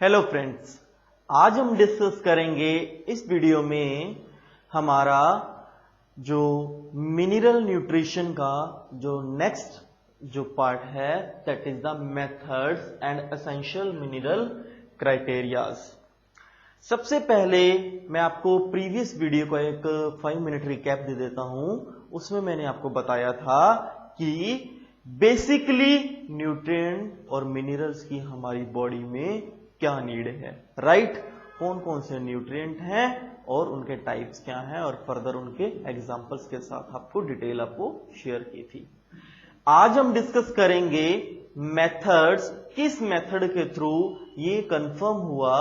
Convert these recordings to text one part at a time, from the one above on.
Hello friends, आज हम discuss करेंगे इस वीडियो में हमारा जो मिनरल न्यूट्रिशन का जो नेक्स्ट जो पार्ट है that is the methods and essential mineral criterias. सबसे पहले मैं आपको प्रीवियस वीडियो का एक 5 मिनट रिकैप दे देता हूं। उसमें मैंने आपको बताया था कि बेसिकली न्यूट्रिएंट और मिनरल्स की हमारी बॉडी में क्या नीड है, राइट? कौन कौन से न्यूट्रिएंट हैं और उनके टाइप्स क्या हैं, और फर्दर उनके एग्जांपल्स के साथ आपको डिटेल आपको शेयर की थी। आज हम डिस्कस करेंगे मेथड्स। किस मेथड के थ्रू ये कंफर्म हुआ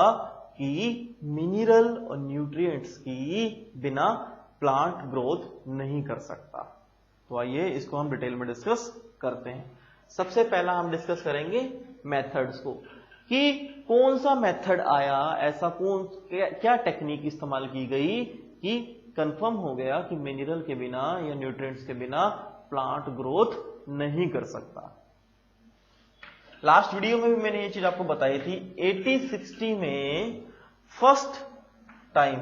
कि मिनरल और न्यूट्रिएंट्स की बिना प्लांट ग्रोथ नहीं कर सकता। तो आइए इसको हम डिटेल में डिस्कस करते हैं। सबसे पहला हम डिस्कस करेंगे मेथड्स को कि कौन सा मेथड आया, ऐसा क्या टेक्निक इस्तेमाल की गई कि कंफर्म हो गया कि मिनरल के बिना या न्यूट्रिएंट्स के बिना प्लांट ग्रोथ नहीं कर सकता। लास्ट वीडियो में भी मैंने ये चीज आपको बताई थी। 80-60 में फर्स्ट टाइम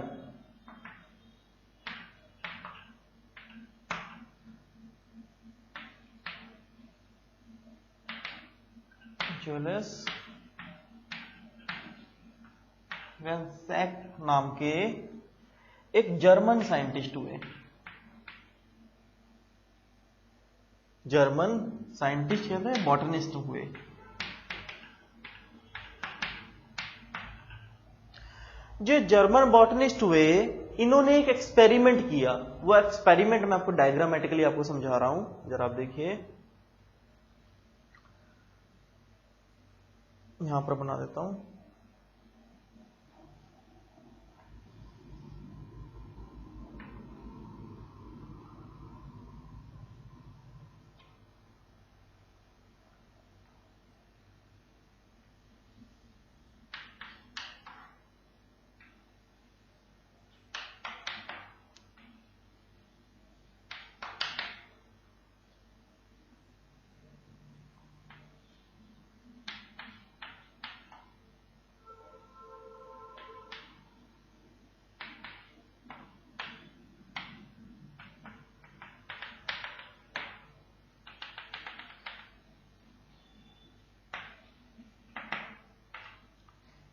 जोलेस वेंसैक नाम के एक जर्मन साइंटिस्ट हुए। जर्मन साइंटिस्ट कहते हैं, बॉटनिस्ट हुए। जो जर्मन बॉटनिस्ट हुए, इन्होंने एक एक्सपेरिमेंट किया। वो एक्सपेरिमेंट मैं आपको डायग्रामेटिकली आपको समझा रहा हूं, जरा आप देखिए। यहां पर बना देता हूं।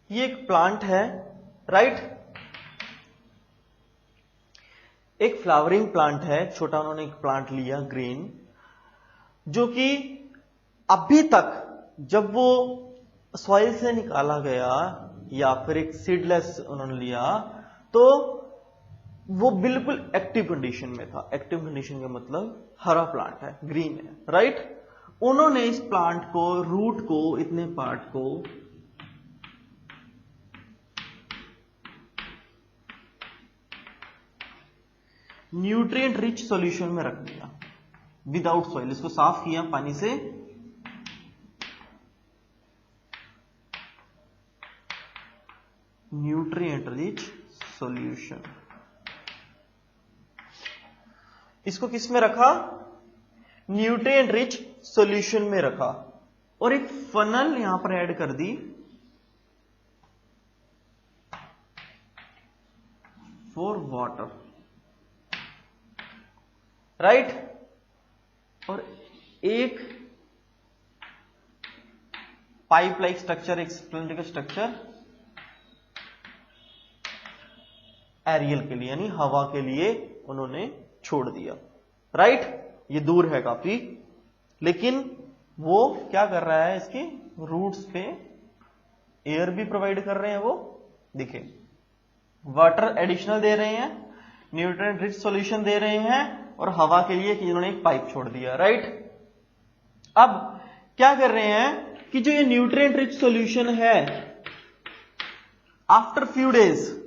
ये एक प्लांट है, राइट? एक फ्लावरिंग प्लांट है, छोटा उन्होंने एक प्लांट लिया ग्रीन, जो कि अभी तक जब वो सॉइल से निकाला गया या फिर एक सीडलेस उन्होंने लिया तो वो बिल्कुल एक्टिव कंडीशन में था। एक्टिव कंडीशन का मतलब हरा प्लांट है, ग्रीन है, राइट? उन्होंने इस प्लांट को, रूट को, इतने पार्ट को न्यूट्रिएंट रिच सॉल्यूशन में रख दिया विदाउट सॉइल। इसको साफ किया पानी से, न्यूट्रिएंट रिच सॉल्यूशन। इसको किस में रखा? न्यूट्रिएंट रिच सॉल्यूशन में रखा, और एक फनल यहां पर ऐड कर दी फॉर वाटर, राइट? और एक पाइप लाइक स्ट्रक्चर, एक सिलेंड्रिकल स्ट्रक्चर एरियल के लिए, यानी हवा के लिए उन्होंने छोड़ दिया, राइट? ये दूर है काफी, लेकिन वो क्या कर रहा है, इसके रूट्स पे एयर भी प्रोवाइड कर रहे हैं। वो देखिए, वाटर एडिशनल दे रहे हैं, न्यूट्रिएंट रिच सॉल्यूशन दे रहे हैं, और हवा के लिए इन्होंने एक पाइप छोड़ दिया, राइट? अब क्या कर रहे हैं कि जो ये न्यूट्रिएंट रिच सॉल्यूशन है, आफ्टर फ्यू डेज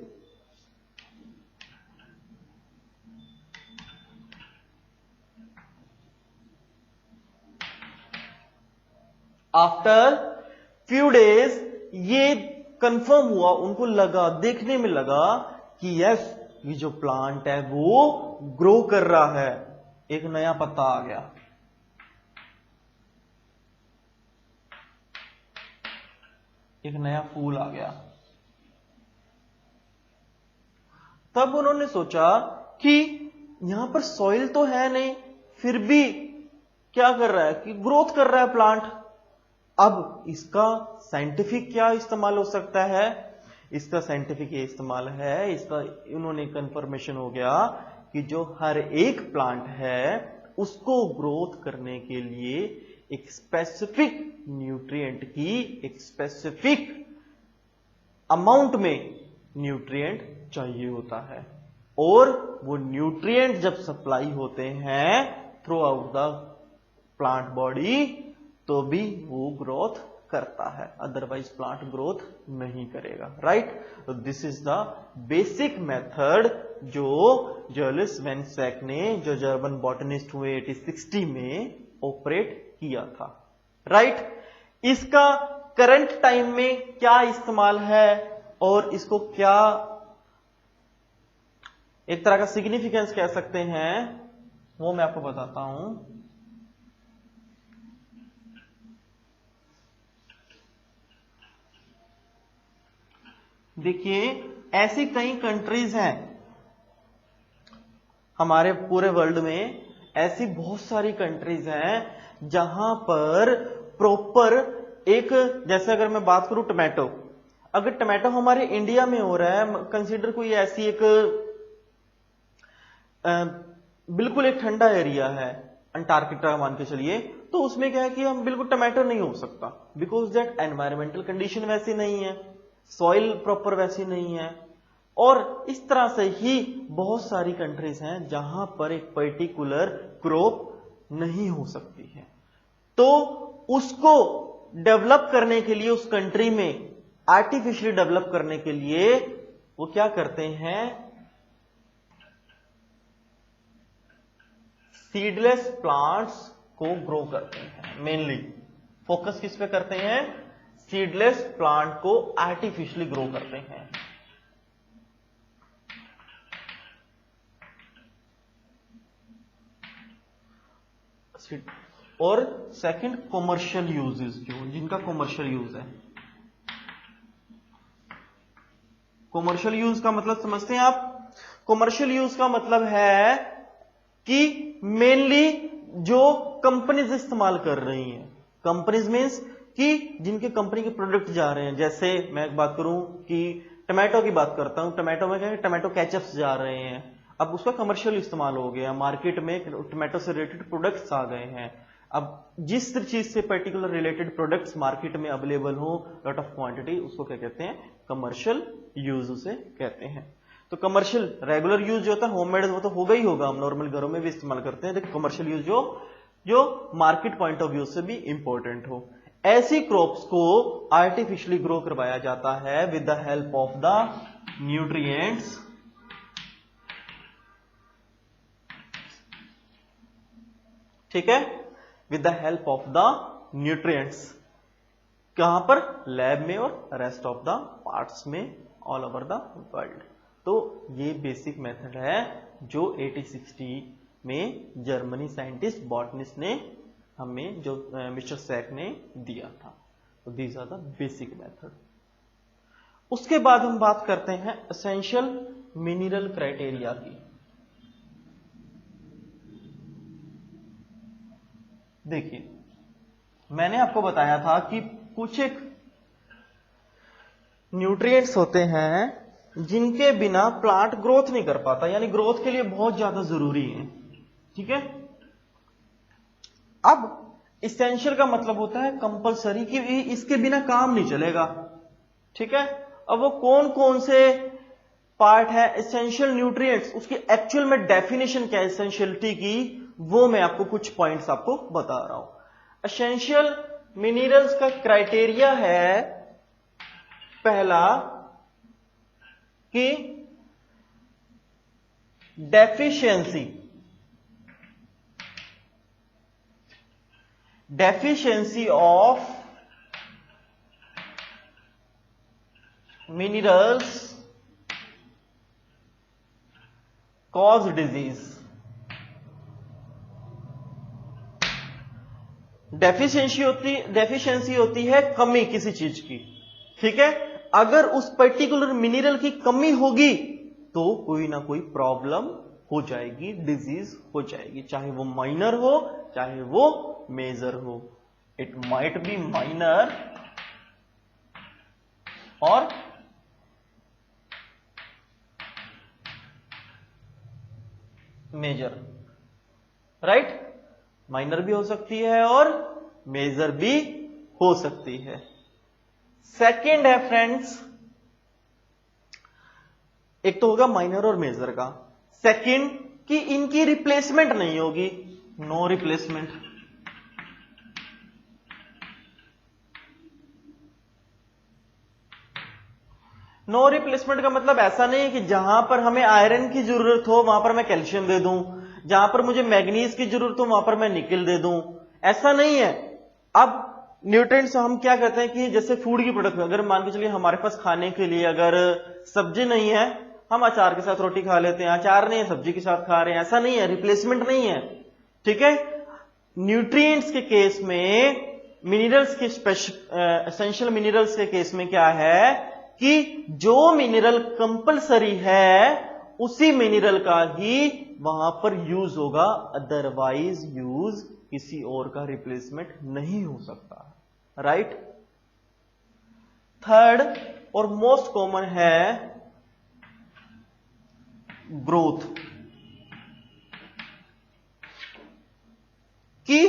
ये कंफर्म हुआ, उनको लगा, देखने में लगा कि यस, ये जो प्लांट है वो ग्रो कर रहा है, एक नया पत्ता आ गया। एक नया फूल आ गया। तब उन्होंने सोचा कि यहां पर सॉइल तो है नहीं, फिर भी क्या कर रहा है कि ग्रोथ कर रहा है प्लांट। अब इसका साइंटिफिक क्या इस्तेमाल हो सकता है? इसका साइंटिफिक ये इस्तेमाल है, इसका उन्होंने कंफर्मेशन हो गया कि जो हर एक प्लांट है उसको ग्रोथ करने के लिए एक स्पेसिफिक न्यूट्रिएंट की एक स्पेसिफिक अमाउंट में न्यूट्रिएंट चाहिए होता है, और वो न्यूट्रिएंट जब सप्लाई होते हैं through out the plant body तो भी वो ग्रोथ करता है, अदरवाइज प्लांट ग्रोथ नहीं करेगा। राइट? तो this is the basic method जो जर्लिस वेनसैक ने, जो जर्मन बॉटनिस्ट हुए 1860 में, ऑपरेट किया था। राइट? इसका करंट टाइम में क्या इस्तेमाल है और इसको क्या एक तरह का सिग्निफिकेंस कह सकते हैं, वो मैं आपको बताता हूं। देखिए, ऐसी कई कंट्रीज हैं हमारे पूरे वर्ल्ड में, ऐसी बहुत सारी कंट्रीज हैं जहां पर प्रॉपर एक, जैसे अगर मैं बात करूं टमाटो, अगर टमाटो हमारे इंडिया में हो रहा है, कंसीडर कोई ऐसी एक बिल्कुल एक ठंडा एरिया है, अंटार्कटिका मान के चलिए, तो उसमें क्या है कि हम बिल्कुल टमाटो नहीं हो सकता, बिकॉज दैट एनवायरमेंटल कंडीशन वैसी नहीं है, सॉइल प्रॉपर वैसी नहीं है। और इस तरह से ही बहुत सारी कंट्रीज हैं जहां पर एक पर्टिकुलर क्रॉप नहीं हो सकती है, तो उसको डेवलप करने के लिए, उस कंट्री में आर्टिफिशियली डेवलप करने के लिए वो क्या करते हैं, सीडलेस प्लांट्स को ग्रो करते हैं। मेनली फोकस किस पे करते हैं? सीडलेस प्लांट को आर्टिफिशियली ग्रो करते हैं। और सेकंड, कॉमर्शियल यूजेस, जो जिनका कॉमर्शियल यूज है। कॉमर्शियल यूज का मतलब समझते हैं आप? कॉमर्शियल यूज का मतलब है कि मेनली जो कंपनीज इस्तेमाल कर रही हैं, कंपनीज मींस कि जिनके कंपनी के प्रोडक्ट जा रहे हैं, जैसे मैं एक बात करूं कि टमाटो की बात करता हूं, टमाटो में क्या है, टमाटो केचप्स जा रहे हैं, अब उसका कमर्शियल इस्तेमाल हो गया, मार्केट में टमाटो से रिलेटेड प्रोडक्ट्स आ गए हैं। अब जिस चीज से पर्टिकुलर रिलेटेड प्रोडक्ट्स मार्केट में अवेलेबल हो, लॉट ऑफ क्वांटिटी, उसको क्या कहते हैं? कमर्शियल यूज उसे कहते हैं। तो कमर्शियल, रेगुलर यूज जो होता है होममेड, वो तो होगा ही होगा, हम नॉर्मल घरों में भी इस्तेमाल करते हैं, लेकिन कमर्शियल यूज जो मार्केट पॉइंट ऑफ व्यू से भी इंपॉर्टेंट हो, ऐसी क्रॉप्स को आर्टिफिशियली ग्रो करवाया जाता है with the help of the nutrients. ठीक है? With the help of the nutrients, कहां पर? लैब में और रेस्ट ऑफ द पार्ट्स में ऑल ओवर द वर्ल्ड। तो ये बेसिक मेथड है जो 1860 में जर्मनी साइंटिस्ट बॉटनिस्ट ने हमें, जो मिस्टर सैक ने दिया था। तो these are the basic method. उसके बाद हम बात करते हैं एसेंशियल मिनरल क्राइटेरिया की। देखिए, मैंने आपको बताया था कि कुछ एक न्यूट्रिएंट्स होते हैं जिनके बिना प्लांट ग्रोथ नहीं कर पाता, यानी ग्रोथ के लिए बहुत ज्यादा जरूरी है। ठीक है? अब इसेंशियल का मतलब होता है कंपलसरी, कि इसके बिना काम नहीं चलेगा। ठीक है? अब वो कौन कौन से पार्ट है एसेंशियल न्यूट्रिएंट्स, उसकी एक्चुअल में डेफिनेशन क्या है एसेंशियलिटी की, वो मैं आपको कुछ पॉइंट्स आपको बता रहा हूं। एसेंशियल मिनरल्स का क्राइटेरिया है, पहला कि deficiency of minerals cause disease. Deficiency होती है कमी किसी चीज की, ठीक है, अगर उस पर्टिकुलर मिनरल की कमी होगी तो कोई ना कोई प्रॉब्लम हो जाएगी, डिजीज हो जाएगी, चाहे वो माइनर हो चाहे वो मेजर हो। इट माइट बी माइनर और मेजर, राइट, माइनर भी हो सकती है और मेजर भी हो सकती है। सेकंड है फ्रेंड्स, एक तो होगा माइनर और मेजर का, सेकंड कि इनकी रिप्लेसमेंट नहीं होगी, नो रिप्लेसमेंट। नो रिप्लेसमेंट का मतलब ऐसा नहीं है कि जहां पर हमें आयरन की जरूरत हो वहां पर मैं कैल्शियम दे दूं, जहां पर मुझे मैग्नीज की जरूरत हो वहां पर मैं निकेल दे दूं, ऐसा नहीं है। अब न्यूट्रिएंट्स हम क्या करते हैं कि जैसे फूड की प्रोडक्ट में, अगर मान के चलिए हमारे पास खाने के लिए अगर सब्जी नहीं है, हम अचार के साथ रोटी खा लेते हैं, अचार नहीं है सब्जी के साथ खा रहे हैं, ऐसा नहीं है, रिप्लेसमेंट नहीं है। ठीक है, न्यूट्रिएंट्स के केस में, मिनरल्स के एसेंशियल मिनरल्स के केस में क्या है कि जो मिनरल कंपलसरी है उसी मिनरल का ही वहां पर यूज होगा, अदरवाइज यूज किसी और का रिप्लेसमेंट नहीं हो सकता, राइट। थर्ड और मोस्ट कॉमन है ग्रोथ, कि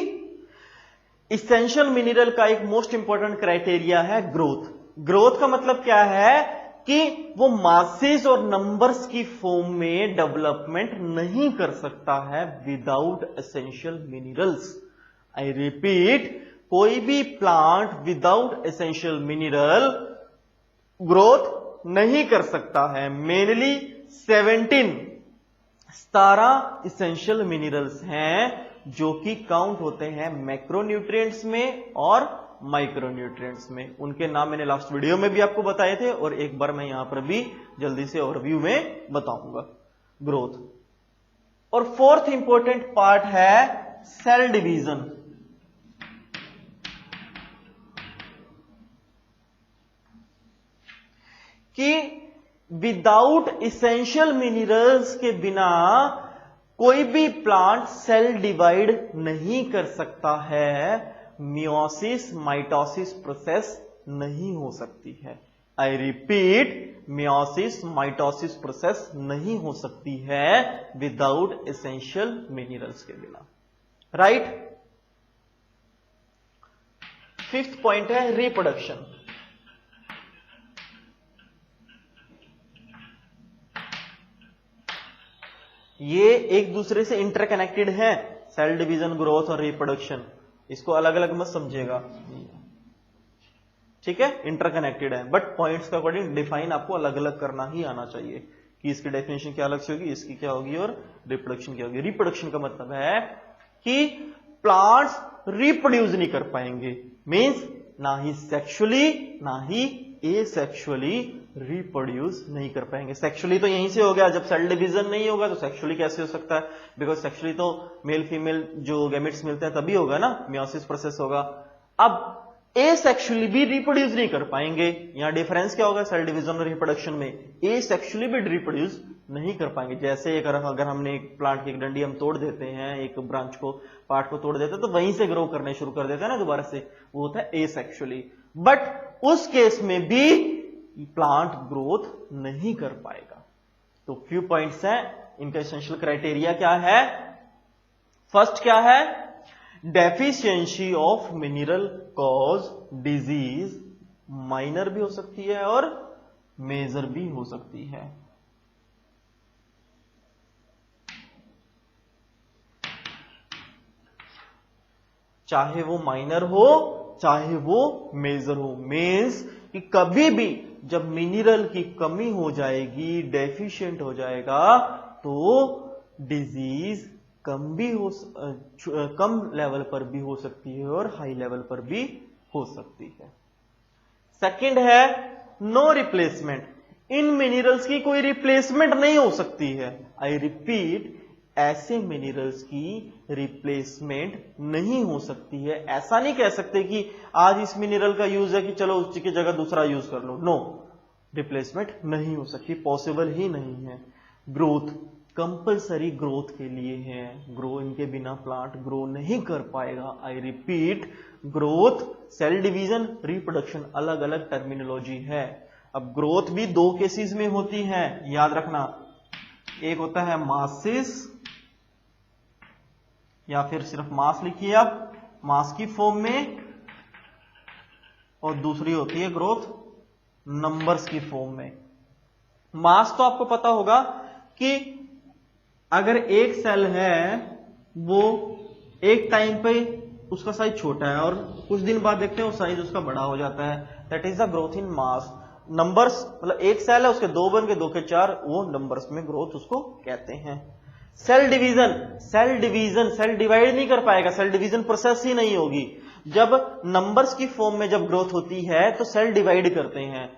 इसेंशियल मिनरल का एक मोस्ट इंपॉर्टेंट क्राइटेरिया है ग्रोथ। ग्रोथ का मतलब क्या है कि वो मासेस और नंबर्स की फॉर्म में डेवलपमेंट नहीं कर सकता है without essential minerals. I repeat, कोई भी plant without essential mineral growth नहीं कर सकता है। मेनली 17 इसेंशियल मिनरल्स हैं जो कि काउंट होते हैं मैक्रोन्यूट्रिएंट्स में और माइक्रोन्यूट्रिएंट्स में। उनके नाम मैंने लास्ट वीडियो में भी आपको बताए थे और एक बार मैं यहां पर भी जल्दी से ओवरव्यू में बताऊंगा ग्रोथ। और फोर्थ इंपॉर्टेंट पार्ट है सेल डिवीजन, कि विदाउट इसेंशियल मिनरल्स के बिना कोई भी प्लांट सेल डिवाइड नहीं कर सकता है, मियोसिस माइटोसिस प्रोसेस नहीं हो सकती है। I repeat, meiosis mitosis process नहीं हो सकती है विदाउट एसेंशियल मिनरल्स के बिना, राइट। फिफ्थ पॉइंट है रिप्रोडक्शन। ये एक दूसरे से इंटरकनेक्टेड है, सेल डिवीजन, ग्रोथ और रिप्रोडक्शन, इसको अलग अलग मत समझिएगा, ठीक है, इंटरकनेक्टेड है, बट पॉइंट्स का अकॉर्डिंग डिफाइन आपको अलग अलग करना ही आना चाहिए कि इसकी डेफिनेशन क्या अलग से होगी, इसकी क्या होगी और रिप्रोडक्शन क्या होगी। रिप्रोडक्शन का मतलब है कि प्लांट्स रिप्रोड्यूस नहीं कर पाएंगे, मींस ना ही सेक्सुअली ना ही एसेक्सुअली रिप्रोड्यूस नहीं कर पाएंगे। सेक्सुअली तो यहीं से हो गया, जब सेल डिवीजन नहीं होगा तो सेक्सुअली कैसे हो सकता है, बिकॉज सेक्सुअली तो मेल फीमेल जो गैमेट्स मिलते हैं तभी होगा ना, मियोसिस प्रोसेस होगा। अब एसेक्सुअली भी रिप्रोड्यूस नहीं कर पाएंगे, यहां डिफरेंस क्या होगा सेल डिवीजन और रिप्रोडक्शन में, एसेक्सुअली भी रिप्रोड्यूस नहीं कर पाएंगे। जैसे अगर हमने एक प्लांट की एक डंडी हम तोड़ देते हैं, एक ब्रांच को, पार्ट को तोड़ देते हैं, तो वहीं से ग्रो करने शुरू कर देते हैं ना दोबारा से, वो होता है एसेक्सुअली। बट उस केस में भी प्लांट ग्रोथ नहीं कर पाएगा। तो फ्यू पॉइंट्स हैं, इनका एसेंशियल क्राइटेरिया क्या है। फर्स्ट क्या है, deficiency of mineral cause disease, minor भी हो सकती है और मेजर भी हो सकती है। चाहे वो माइनर हो चाहे वो मेजर हो, मींस कि कभी भी जब मिनरल की कमी हो जाएगी, डेफिशिएंट हो जाएगा, तो डिजीज कम लेवल पर भी हो सकती है और हाई लेवल पर भी हो सकती है। सेकंड है नो रिप्लेसमेंट, इन मिनरल्स की कोई रिप्लेसमेंट नहीं हो सकती है। आई रिपीट, ऐसे मिनरल्स की रिप्लेसमेंट नहीं हो सकती है। ऐसा नहीं कह सकते कि आज इस मिनरल का यूज है कि चलो उसकी जगह दूसरा यूज कर लो। नो, रिप्लेसमेंट नहीं हो सकती, पॉसिबल ही नहीं है। ग्रोथ कंपलसरी ग्रोथ के लिए है, ग्रो इनके बिना प्लांट ग्रो नहीं कर पाएगा। I repeat, growth, cell division, reproduction अलग अलग टर्मिनोलॉजी है। अब ग्रोथ भी दो केसेस में होती है, याद रखना। एक होता है मासिस, या फिर सिर्फ मास लिखिए आप, मास की फॉर्म में, और दूसरी होती है ग्रोथ नंबर्स की फॉर्म में। मास तो आपको पता होगा कि अगर एक सेल है वो एक टाइम पे उसका साइज छोटा है और कुछ दिन बाद देखते हैं वो साइज उसका बड़ा हो जाता है, that is the growth in mass. Numbers मतलब एक सेल है उसके दो बन के, दो के चार, वो नंबर्स में ग्रोथ उसको कहते हैं। सेल डिवीजन, सेल डिवाइड नहीं कर पाएगा, सेल डिवीजन प्रोसेस ही नहीं होगी। जब नंबर्स की फॉर्म में जब ग्रोथ होती है तो सेल डिवाइड करते हैं।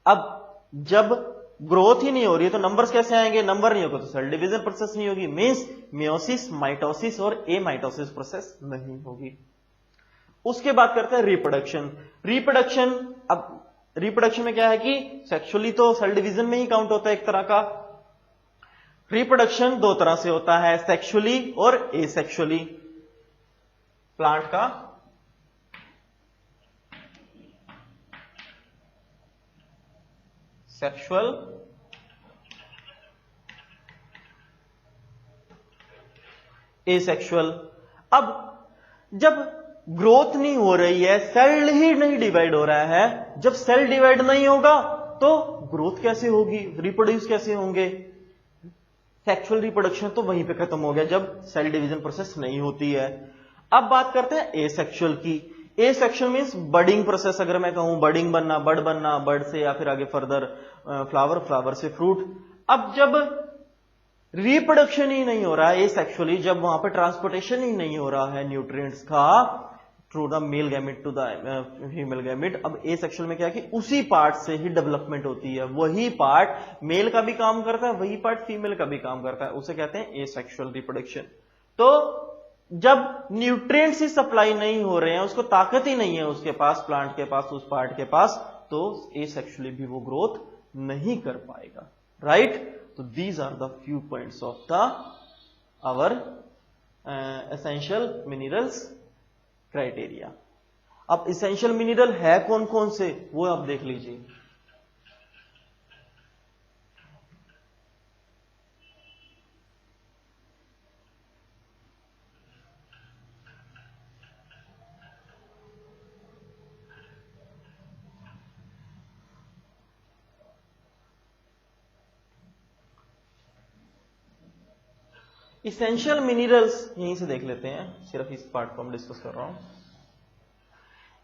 अब जब ग्रोथ ही नहीं हो रही है तो नंबर्स कैसे आएंगे? नंबर नहीं होगा तो सेल डिवीजन प्रोसेस नहीं होगी, मींस मियोसिस, माइटोसिस और एमाइटोसिस प्रोसेस नहीं होगी। उसके बाद करते हैं रिप्रोडक्शन। रिप्रोडक्शन, अब रिप्रोडक्शन में क्या है कि सेक्सुअली तो सेल डिवीजन में ही काउंट होता है एक तरह का। रिप्रोडक्शन दो तरह से होता है, सेक्सुअली और एसेक्सुअली। प्लांट का सेक्सुअल, एसेक्सुअल। अब जब ग्रोथ नहीं हो रही है, सेल ही नहीं डिवाइड हो रहा है, जब सेल डिवाइड नहीं होगा तो ग्रोथ कैसे होगी, रिप्रोड्यूस कैसे होंगे? सेक्सुअल रिप्रोडक्शन तो वहीं पे खत्म हो गया जब सेल डिवीजन प्रोसेस नहीं होती है। अब बात करते हैं एसेक्सुअल की। Asexual means budding process. अगर मैं कहूं बडिंग बनना, बर्ड से या फिर आगे फर्दर फ्लावर, फ्लावर से फ्रूट। अब जब रिप्रोडक्शन ही नहीं हो रहा है एसेक्सुअली, जब वहां पर ट्रांसपोर्टेशन ही नहीं हो रहा है न्यूट्रिएंट्स का through the male gamete to the female gamete, अब एसेक्सुअल में क्या है कि उसी पार्ट से ही डेवलपमेंट होती है। वही पार्ट मेल का भी काम करता है, वही पार्ट फीमेल का भी काम करता है, उसे कहते हैं एसेक्सुअल रिप्रोडक्शन। तो जब न्यूट्रिएंट्स ही सप्लाई नहीं हो रहे हैं, उसको ताकत ही नहीं है उसके पास, प्लांट के पास, उस पार्ट के पास, तो एसेक्सुअली भी वो ग्रोथ नहीं कर पाएगा। राइट? तो these are the few points of the our essential minerals criteria. अब एसेंशियल मिनरल है कौन कौन से, वो आप देख लीजिए। इसेंशियल मिनरल्स यहीं से देख लेते हैं, सिर्फ इस पार्ट को हम डिस्कस कर रहा हूं।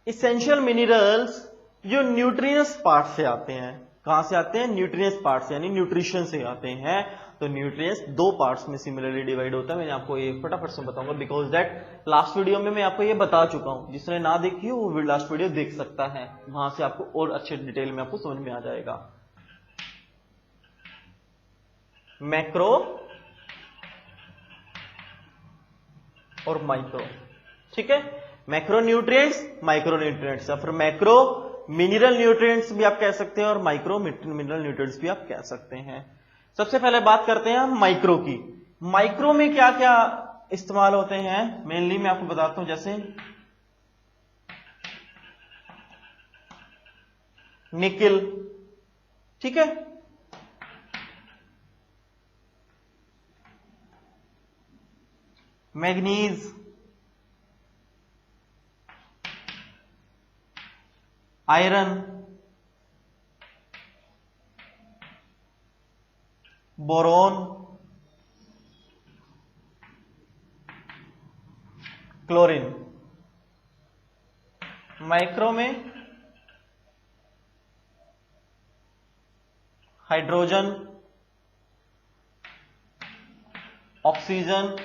इसेंशियल मिनरल्स जो न्यूट्रिएंट्स पार्ट से आते हैं, कहां से आते हैं? न्यूट्रिएंट्स पार्ट से, यानी न्यूट्रिशन से आते हैं। तो न्यूट्रिएंट्स दो पार्ट्स में सिमिलरली डिवाइड होता है। मैंने आपको ये फटाफट से बताऊंगा, बिकॉज दैट लास्ट वीडियो में मैं आपको ये बता चुका हूं। जिसने ना देखी हो वो लास्ट वीडियो देख सकता है, वहां से आपको और अच्छे डिटेल में आपको समझ में आ जाएगा। मैक्रो और माइक्रो, ठीक है? मैक्रो न्यूट्रिएंट्स, माइक्रो न्यूट्रिएंट्स, या फिर मैक्रो मिनरल न्यूट्रिएंट्स भी आप कह सकते हैं और माइक्रो मिनरल न्यूट्रिएंट्स भी आप कह सकते हैं। सबसे पहले बात करते हैं हम माइक्रो की। माइक्रो में क्या क्या इस्तेमाल होते हैं, मेनली मैं आपको बताता हूं। जैसे निकिल, ठीक है, manganese, iron, boron, chlorine. Micro में हाइड्रोजन, ऑक्सीजन,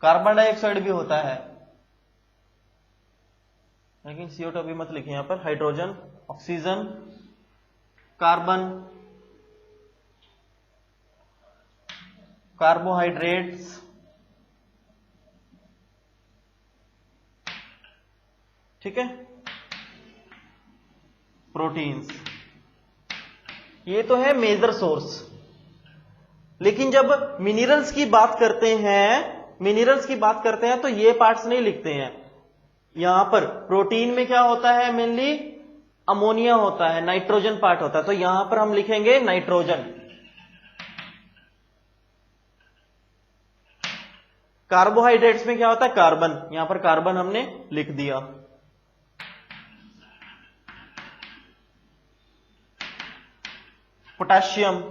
कार्बन डाइऑक्साइड भी होता है, लेकिन CO2 भी मत लिखिए यहां पर। हाइड्रोजन, ऑक्सीजन, कार्बन, कार्बोहाइड्रेट्स, ठीक है, प्रोटीन्स, ये तो है मेजर सोर्स। लेकिन जब मिनरल्स की बात करते हैं तो ये पार्ट्स नहीं लिखते हैं। यहां पर प्रोटीन में क्या होता है, मेनली अमोनिया होता है, नाइट्रोजन पार्ट होता है, तो यहां पर हम लिखेंगे नाइट्रोजन। कार्बोहाइड्रेट्स में क्या होता है, कार्बन, यहां पर कार्बन हमने लिख दिया। पोटेशियम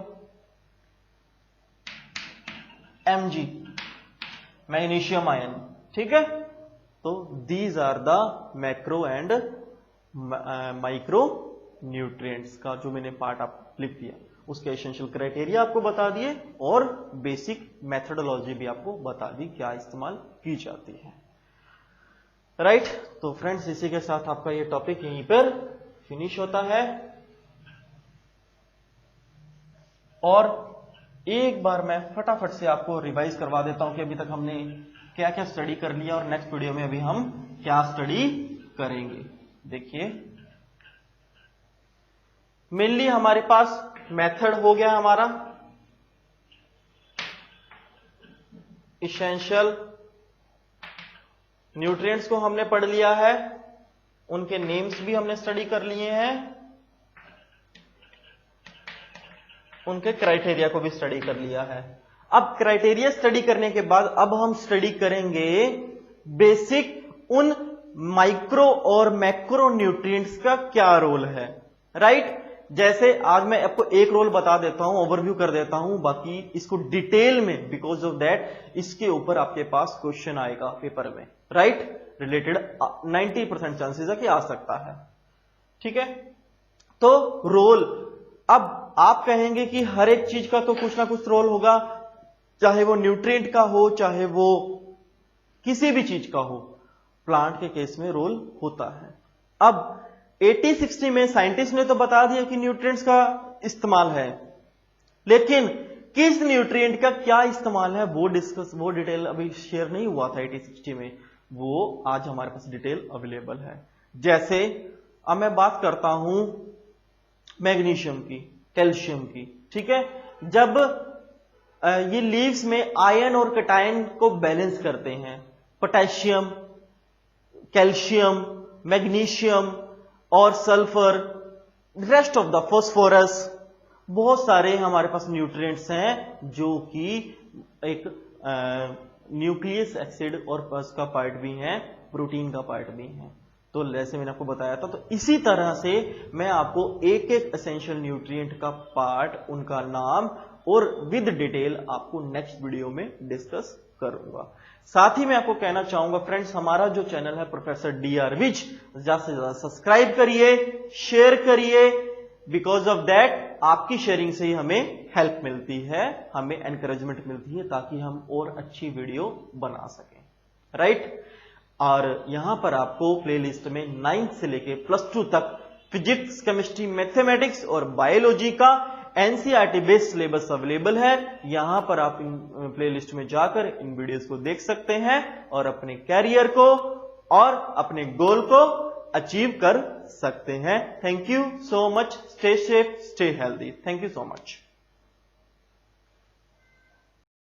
Mg, मैग्नीशियम आयन, ठीक है। तो these are the macro and micro nutrients का जो मैंने पार्ट आप लिख दिया, उसके एसेंशियल क्राइटेरिया आपको बता दिए और बेसिक मेथोडोलॉजी भी आपको बता दी क्या इस्तेमाल की जाती है। राइट, तो फ्रेंड्स इसी के साथ आपका ये टॉपिक यहीं पर फिनिश होता है। और एक बार मैं फटाफट से आपको रिवाइज करवा देता हूं कि अभी तक हमने क्या क्या स्टडी कर लिया और नेक्स्ट वीडियो में अभी हम क्या स्टडी करेंगे। देखिए, मेनली हमारे पास मेथड हो गया हमारा, एसेंशियल न्यूट्रिएंट्स को हमने पढ़ लिया है, उनके नेम्स भी हमने स्टडी कर लिए हैं, उनके क्राइटेरिया को भी स्टडी कर लिया है। अब क्राइटेरिया स्टडी करने के बाद अब हम स्टडी करेंगे बेसिक उन माइक्रो और मैक्रो न्यूट्रिएंट्स का क्या रोल है। राइट, जैसे आज मैं आपको एक रोल बता देता हूं, ओवरव्यू कर देता हूं, बाकी इसको डिटेल में, बिकॉज ऑफ दैट इसके ऊपर आपके पास क्वेश्चन आएगा पेपर में। राइट, रिलेटेड 90% चांसेस है कि आ सकता है। ठीक है, तो रोल, अब आप कहेंगे कि हर एक चीज का तो कुछ ना कुछ रोल होगा, चाहे वो न्यूट्रिएंट का हो, चाहे वो किसी भी चीज का हो, प्लांट के केस में रोल होता है। अब 80-60 में साइंटिस्ट ने तो बता दिया कि न्यूट्रिएंट्स का इस्तेमाल है, लेकिन किस न्यूट्रिएंट का क्या इस्तेमाल है वो डिटेल अभी शेयर नहीं हुआ था 80-60 में, वो आज हमारे पास डिटेल अवेलेबल है। जैसे अब मैं बात करता हूं मैग्नीशियम की, कैल्शियम की, ठीक है। जब ये लीव्स में आयन और कैटायन को बैलेंस करते हैं, पोटेशियम, कैल्शियम, मैग्नीशियम और sulphur, rest of the phosphorus, बहुत सारे हमारे पास न्यूट्रिएंट्स हैं जो कि एक न्यूक्लियस एसिड और पस का पार्ट भी है, प्रोटीन का पार्ट भी है। तो जैसे मैंने आपको बताया था, तो इसी तरह से मैं आपको एक एक एसेंशियल न्यूट्रिएंट का पार्ट, उनका नाम और विद डिटेल आपको नेक्स्ट वीडियो में डिस्कस करूंगा। साथ ही मैं आपको कहना चाहूंगा फ्रेंड्स, हमारा जो चैनल है प्रोफेसर DR विज, ज्यादा से ज्यादा सब्सक्राइब करिए, शेयर करिए, बिकॉज ऑफ दैट आपकी शेयरिंग से ही हमें हेल्प मिलती है, हमें एनकरेजमेंट मिलती है, ताकि हम और अच्छी वीडियो बना सकें। राइट, और यहां पर आपको प्लेलिस्ट में 9th से लेके +2 तक फिजिक्स, केमिस्ट्री, मैथमेटिक्स और बायोलॉजी का NCERT बेस्ड सिलेबस अवेलेबल है। यहां पर आप इन प्लेलिस्ट में जाकर इन वीडियोस को देख सकते हैं और अपने कैरियर को और अपने गोल को अचीव कर सकते हैं। Thank you so much, stay safe, stay healthy, thank you so much.